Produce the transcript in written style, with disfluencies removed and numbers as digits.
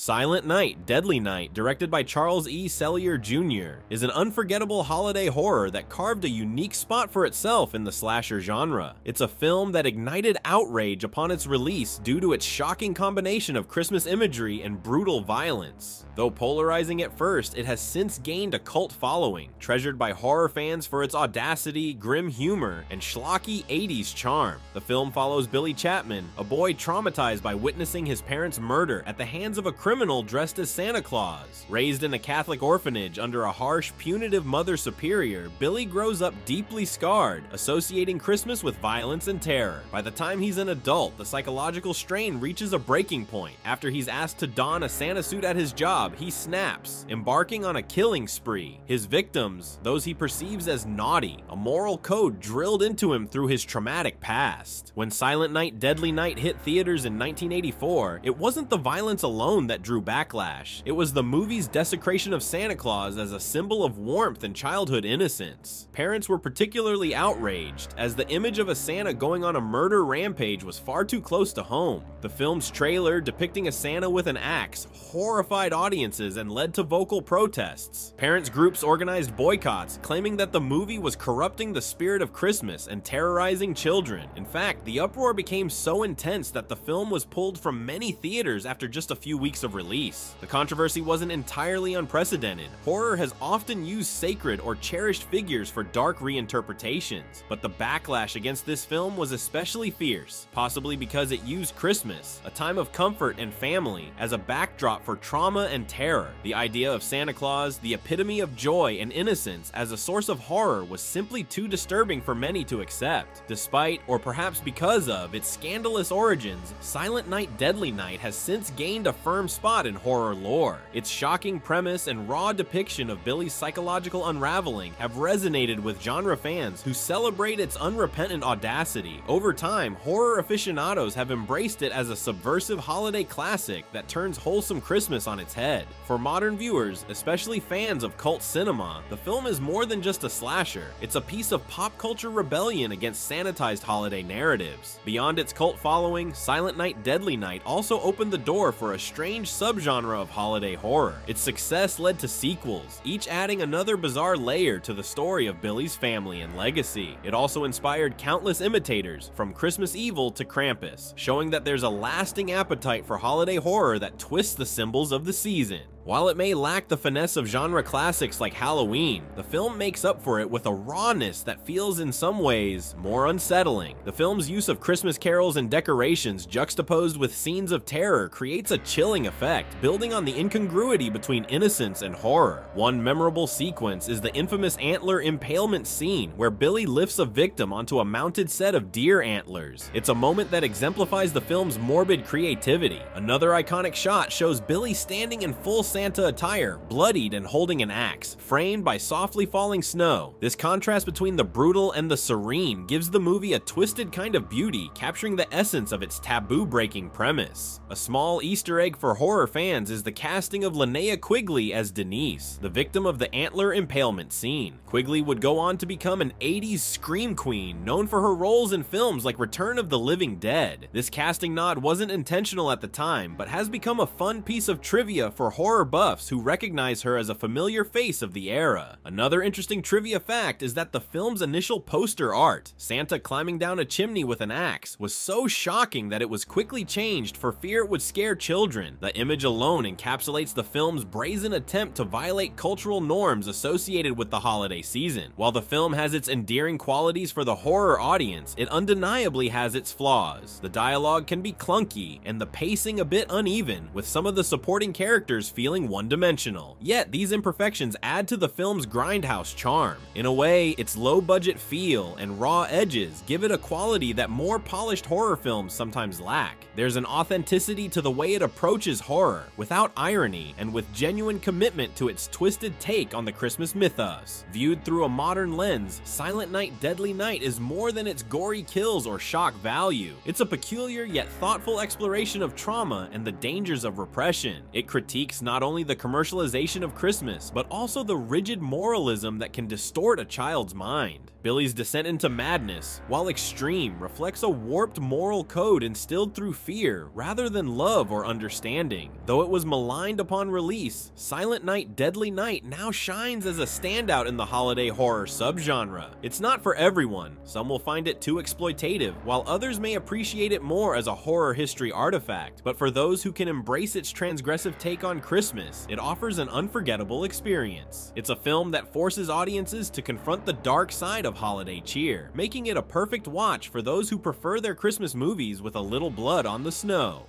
Silent Night, Deadly Night, directed by Charles E. Sellier Jr., is an unforgettable holiday horror that carved a unique spot for itself in the slasher genre. It's a film that ignited outrage upon its release due to its shocking combination of Christmas imagery and brutal violence. Though polarizing at first, it has since gained a cult following, treasured by horror fans for its audacity, grim humor, and schlocky 80s charm. The film follows Billy Chapman, a boy traumatized by witnessing his parents' murder at the hands of a criminal dressed as Santa Claus. Raised in a Catholic orphanage under a harsh, punitive mother superior, Billy grows up deeply scarred, associating Christmas with violence and terror. By the time he's an adult, the psychological strain reaches a breaking point. After he's asked to don a Santa suit at his job, he snaps, embarking on a killing spree. His victims, those he perceives as naughty, a moral code drilled into him through his traumatic past. When Silent Night, Deadly Night hit theaters in 1984, it wasn't the violence alone that drew backlash. It was the movie's desecration of Santa Claus as a symbol of warmth and childhood innocence. Parents were particularly outraged, as the image of a Santa going on a murder rampage was far too close to home. The film's trailer, depicting a Santa with an axe, horrified audiences and led to vocal protests. Parents groups organized boycotts, claiming that the movie was corrupting the spirit of Christmas and terrorizing children. In fact, the uproar became so intense that the film was pulled from many theaters after just a few weeks of release. The controversy wasn't entirely unprecedented. Horror has often used sacred or cherished figures for dark reinterpretations, but the backlash against this film was especially fierce, possibly because it used Christmas, a time of comfort and family, as a backdrop for trauma and terror. The idea of Santa Claus, the epitome of joy and innocence, as a source of horror was simply too disturbing for many to accept. Despite, or perhaps because of, its scandalous origins, Silent Night, Deadly Night has since gained a firm spot in horror lore. Its shocking premise and raw depiction of Billy's psychological unraveling have resonated with genre fans who celebrate its unrepentant audacity. Over time, horror aficionados have embraced it as a subversive holiday classic that turns wholesome Christmas on its head. For modern viewers, especially fans of cult cinema, the film is more than just a slasher. It's a piece of pop culture rebellion against sanitized holiday narratives. Beyond its cult following, Silent Night, Deadly Night also opened the door for a strange subgenre of holiday horror. Its success led to sequels, each adding another bizarre layer to the story of Billy's family and legacy. It also inspired countless imitators, from Christmas Evil to Krampus, showing that there's a lasting appetite for holiday horror that twists the symbols of the season. While it may lack the finesse of genre classics like Halloween, the film makes up for it with a rawness that feels in some ways more unsettling. The film's use of Christmas carols and decorations juxtaposed with scenes of terror creates a chilling effect, building on the incongruity between innocence and horror. One memorable sequence is the infamous antler impalement scene, where Billy lifts a victim onto a mounted set of deer antlers. It's a moment that exemplifies the film's morbid creativity. Another iconic shot shows Billy standing in full Santa attire, bloodied and holding an axe, framed by softly falling snow. This contrast between the brutal and the serene gives the movie a twisted kind of beauty, capturing the essence of its taboo-breaking premise. A small Easter egg for horror fans is the casting of Linnea Quigley as Denise, the victim of the antler impalement scene. Quigley would go on to become an 80s scream queen, known for her roles in films like Return of the Living Dead. This casting nod wasn't intentional at the time, but has become a fun piece of trivia for horror buffs who recognize her as a familiar face of the era. Another interesting trivia fact is that the film's initial poster art, Santa climbing down a chimney with an axe, was so shocking that it was quickly changed for fear it would scare children. The image alone encapsulates the film's brazen attempt to violate cultural norms associated with the holiday season. While the film has its endearing qualities for the horror audience, it undeniably has its flaws. The dialogue can be clunky, and the pacing a bit uneven, with some of the supporting characters feeling one-dimensional. Yet, these imperfections add to the film's grindhouse charm. In a way, its low-budget feel and raw edges give it a quality that more polished horror films sometimes lack. There's an authenticity to the way it approaches horror, without irony, and with genuine commitment to its twisted take on the Christmas mythos. Viewed through a modern lens, Silent Night, Deadly Night is more than its gory kills or shock value. It's a peculiar yet thoughtful exploration of trauma and the dangers of repression. It critiques not not only the commercialization of Christmas, but also the rigid moralism that can distort a child's mind. Billy's descent into madness, while extreme, reflects a warped moral code instilled through fear rather than love or understanding. Though it was maligned upon release, Silent Night, Deadly Night now shines as a standout in the holiday horror subgenre. It's not for everyone. Some will find it too exploitative, while others may appreciate it more as a horror history artifact. But for those who can embrace its transgressive take on Christmas, it offers an unforgettable experience. It's a film that forces audiences to confront the dark side of holiday cheer, making it a perfect watch for those who prefer their Christmas movies with a little blood on the snow.